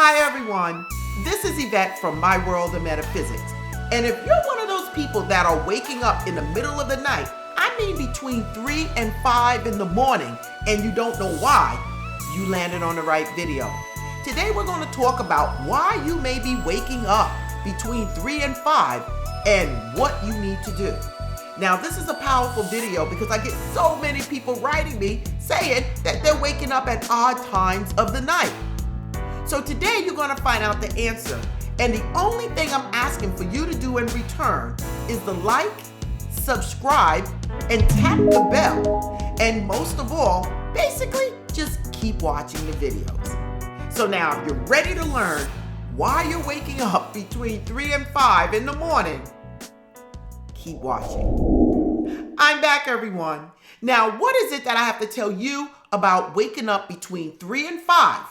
Hi everyone, this is Yvette from My World of Metaphysics. And if you're one of those people that are waking up in the middle of the night, I mean between 3 and 5 in the morning, and you don't know why, you landed on the right video. Today we're going to talk about why you may be waking up between 3 and 5 and what you need to do. Now this is a powerful video because I get so many people writing me saying that they're waking up at odd times of the night. So today you're going to find out the answer. And the only thing I'm asking for you to do in return is to like, subscribe, and tap the bell. And most of all, basically, just keep watching the videos. So now if you're ready to learn why you're waking up between 3 and 5 in the morning, keep watching. I'm back, everyone. Now, what is it that I have to tell you about waking up between 3 and 5?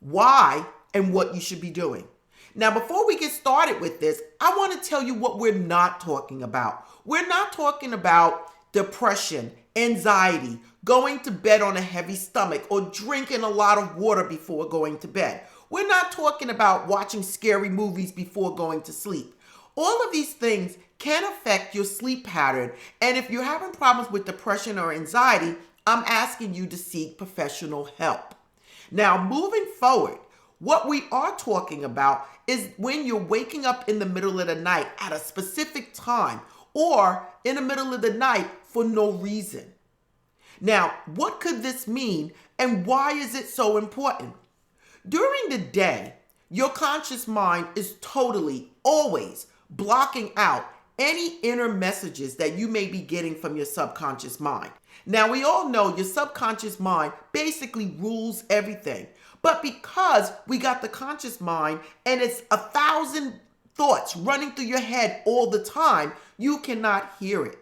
Why and what you should be doing? Now, before we get started with this, I want to tell you what we're not talking about. We're not talking about depression, anxiety, going to bed on a heavy stomach, or drinking a lot of water before going to bed. We're not talking about watching scary movies before going to sleep. All of these things can affect your sleep pattern. And if you're having problems with depression or anxiety, I'm asking you to seek professional help. Now, moving forward, what we are talking about is when you're waking up in the middle of the night at a specific time or in the middle of the night for no reason. Now, what could this mean and why is it so important? During the day, your conscious mind is totally, always blocking out any inner messages that you may be getting from your subconscious mind. Now, we all know your subconscious mind basically rules everything. But because we got the conscious mind and it's 1,000 thoughts running through your head all the time, you cannot hear it.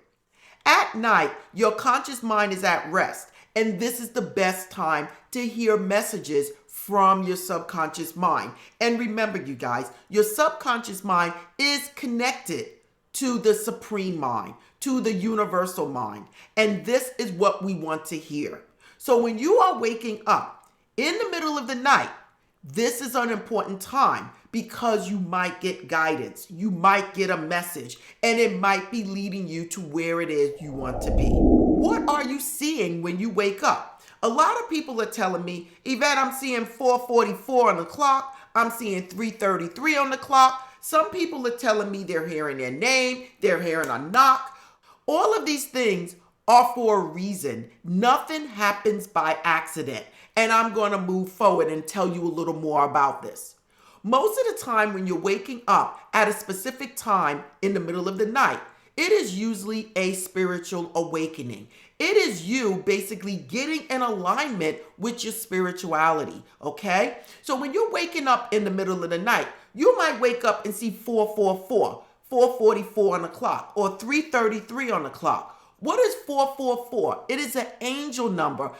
At night, your conscious mind is at rest, and this is the best time to hear messages from your subconscious mind. And remember, you guys, your subconscious mind is connected to the supreme mind, to the universal mind. And this is what we want to hear. So when you are waking up in the middle of the night, this is an important time because you might get guidance, you might get a message, and it might be leading you to where it is you want to be. What are you seeing when you wake up? A lot of people are telling me, Yvette, I'm seeing 4:44 on the clock, I'm seeing 3:33 on the clock. Some people are telling me they're hearing their name, they're hearing a knock. All of these things are for a reason. Nothing happens by accident. And I'm going to move forward and tell you a little more about this. Most of the time when you're waking up at a specific time in the middle of the night, it is usually a spiritual awakening. It is you basically getting in alignment with your spirituality, okay? So when you're waking up in the middle of the night, you might wake up and see 4:44, 4:44 on the clock, or 3:33 on the clock. What is 444? It is an angel number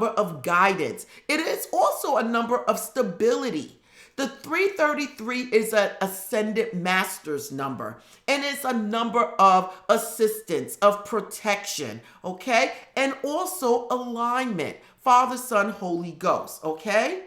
of guidance. It is also a number of stability. The 333 is an ascended master's number, and it's a number of assistance, of protection, okay? And also alignment, Father, Son, Holy Ghost, okay?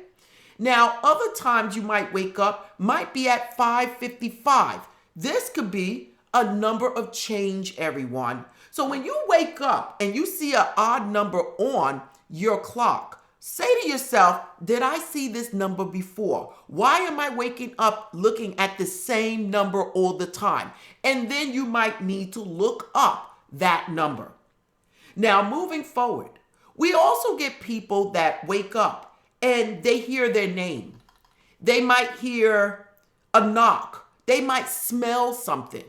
Now, other times you might wake up might be at 5:55. This could be a number of change, everyone. So when you wake up and you see an odd number on your clock, say to yourself, did I see this number before? Why am I waking up looking at the same number all the time? And then you might need to look up that number. Now, moving forward, we also get people that wake up and they hear their name. They might hear a knock. They might smell something.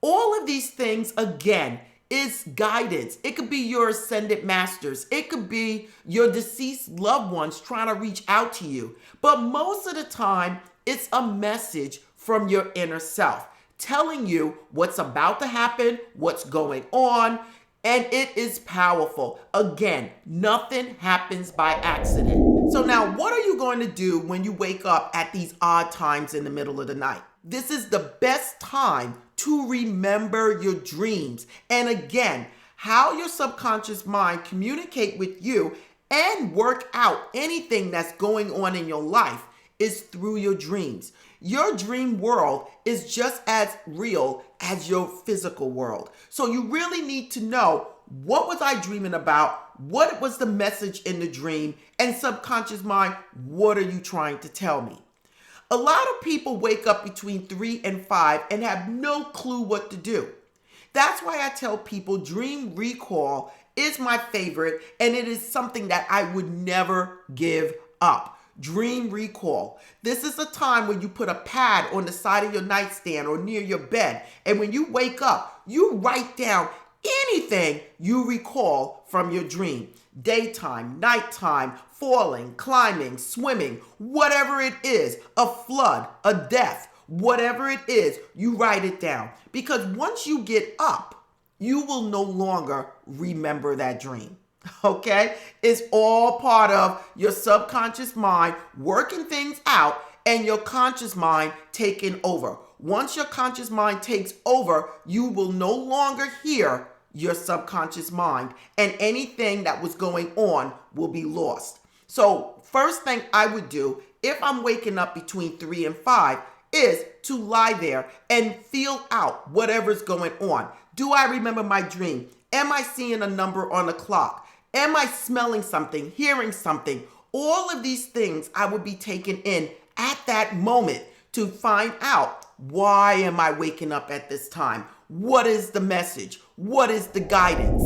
All of these things, again, is guidance. It could be your ascended masters. It could be your deceased loved ones trying to reach out to you. But most of the time, it's a message from your inner self telling you what's about to happen, what's going on, and it is powerful. Again, nothing happens by accident. So now, what are you going to do when you wake up at these odd times in the middle of the night? This is the best time to remember your dreams. And again, how your subconscious mind communicate with you and work out anything that's going on in your life is through your dreams. Your dream world is just as real as your physical world. So you really need to know, what was I dreaming about? What was the message in the dream? And subconscious mind, what are you trying to tell me? A lot of people wake up between 3 and 5 and have no clue what to do. That's why I tell people dream recall is my favorite, and it is something that I would never give up. Dream recall. This is a time when you put a pad on the side of your nightstand or near your bed, and when you wake up, you write down anything you recall from your dream. Daytime, nighttime, falling, climbing, swimming, whatever it is, a flood, a death, whatever it is, you write it down. Because once you get up, you will no longer remember that dream. Okay? It's all part of your subconscious mind working things out and your conscious mind taking over. Once your conscious mind takes over, you will no longer hear your subconscious mind, and anything that was going on will be lost. So first thing I would do if I'm waking up between 3 and 5 is to lie there and feel out whatever's going on. Do I remember my dream? Am I seeing a number on the clock? Am I smelling something, hearing something? All of these things I would be taking in at that moment to find out, why am I waking up at this time? What is the message? What is the guidance?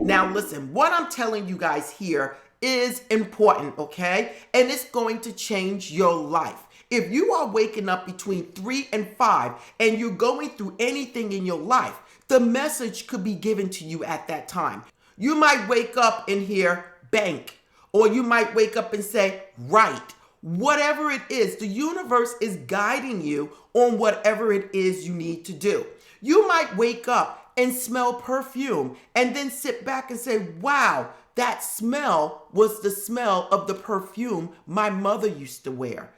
Now listen, what I'm telling you guys here is important, okay? And it's going to change your life. If you are waking up between 3 and 5 and you're going through anything in your life, the message could be given to you at that time. You might wake up and hear bank, or you might wake up and say right. Whatever it is, the universe is guiding you on whatever it is you need to do. You might wake up and smell perfume and then sit back and say, wow, that smell was the smell of the perfume my mother used to wear.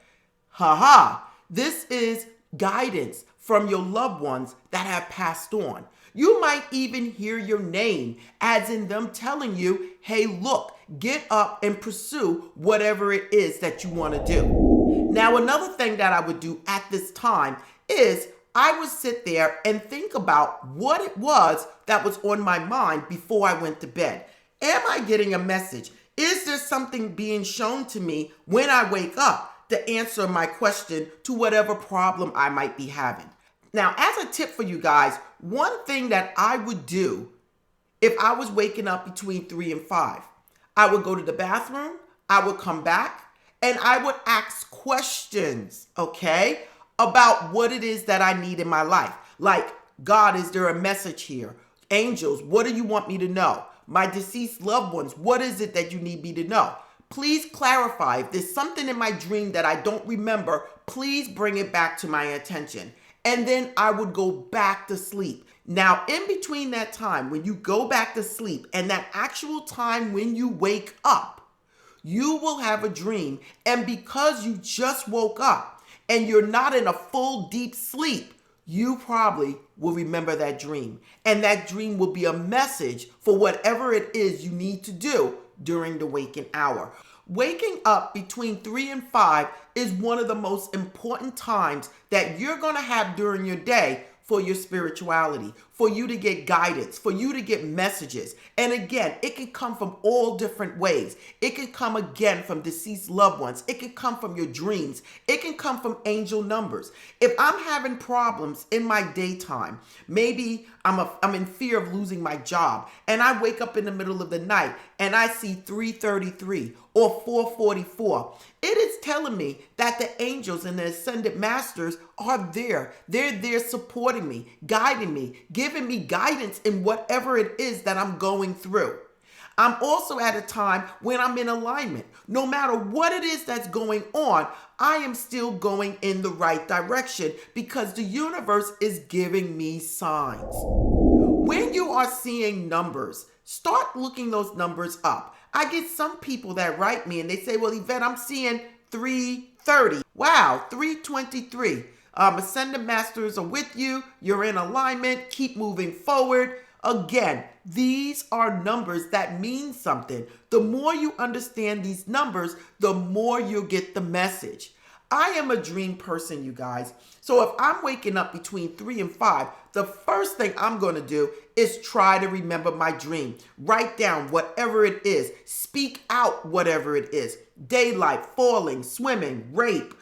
Ha. This is guidance from your loved ones that have passed on. You might even hear your name, as in them telling you, hey, look, get up and pursue whatever it is that you want to do. Now, another thing that I would do at this time is I would sit there and think about what it was that was on my mind before I went to bed. Am I getting a message? Is there something being shown to me when I wake up to answer my question to whatever problem I might be having? Now, as a tip for you guys, one thing that I would do if I was waking up between 3 and 5, I would go to the bathroom, I would come back, and I would ask questions, okay, about what it is that I need in my life. Like, God, is there a message here? Angels, what do you want me to know? My deceased loved ones, what is it that you need me to know? Please clarify. If there's something in my dream that I don't remember, please bring it back to my attention. And then I would go back to sleep. Now, in between that time, when you go back to sleep and that actual time when you wake up, you will have a dream. And because you just woke up and you're not in a full deep sleep, you probably will remember that dream. And that dream will be a message for whatever it is you need to do during the waking hour. Waking up between 3 and 5 is one of the most important times that you're going to have during your day for your spirituality, for you to get guidance, for you to get messages. And again, it can come from all different ways. It can come again from deceased loved ones. It can come from your dreams. It can come from angel numbers. If I'm having problems in my daytime, maybe I'm in fear of losing my job, and I wake up in the middle of the night and I see 333 or 444, it is telling me that the angels and the ascended masters are there. They're there supporting me, guiding me, giving me guidance in whatever it is that I'm going through. I'm also at a time when I'm in alignment. No matter what it is that's going on, I am still going in the right direction because the universe is giving me signs. When you are seeing numbers, start looking those numbers up. I get some people that write me and they say, well, Yvette, I'm seeing 330. Wow, 323. Ascended masters are with you. You're in alignment. Keep moving forward. Again, these are numbers that mean something. The more you understand these numbers, the more you'll get the message. I am a dream person, you guys. So if I'm waking up between 3 and 5, the first thing I'm going to do is try to remember my dream. Write down whatever it is. Speak out whatever it is. Daylight, falling, swimming, rape,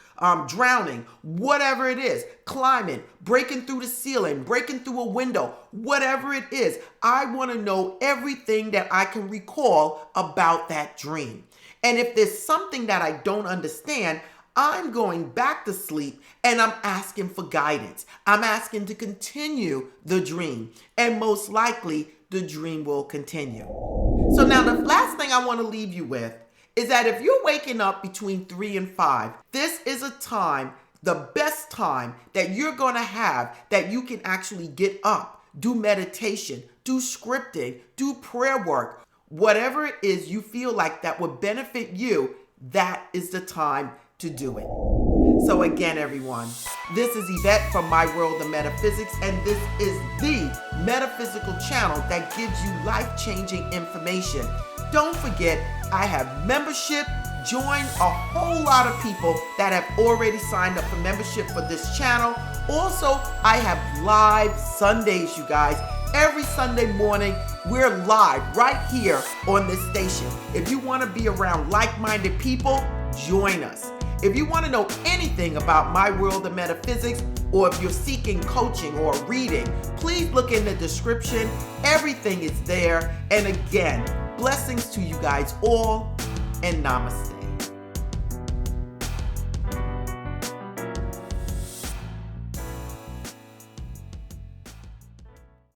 drowning, whatever it is, climbing, breaking through the ceiling, breaking through a window, whatever it is. I want to know everything that I can recall about that dream. And if there's something that I don't understand, I'm going back to sleep and I'm asking for guidance. I'm asking to continue the dream. And most likely, the dream will continue. So now the last thing I want to leave you with is that if you're waking up between 3 and 5, this is a time, the best time that you're going to have that you can actually get up, do meditation, do scripting, do prayer work. Whatever it is you feel like that would benefit you, that is the time to do it. So again, everyone, this is Yvette from My World of Metaphysics, and this is the metaphysical channel that gives you life-changing information. Don't forget, I have membership. Join a whole lot of people that have already signed up for membership for this channel. Also, I have live Sundays, you guys. Every Sunday morning, we're live right here on this station. If you want to be around like-minded people, join us. If you want to know anything about My World of Metaphysics, or if you're seeking coaching or reading, please look in the description. Everything is there. And again, blessings to you guys all, and namaste.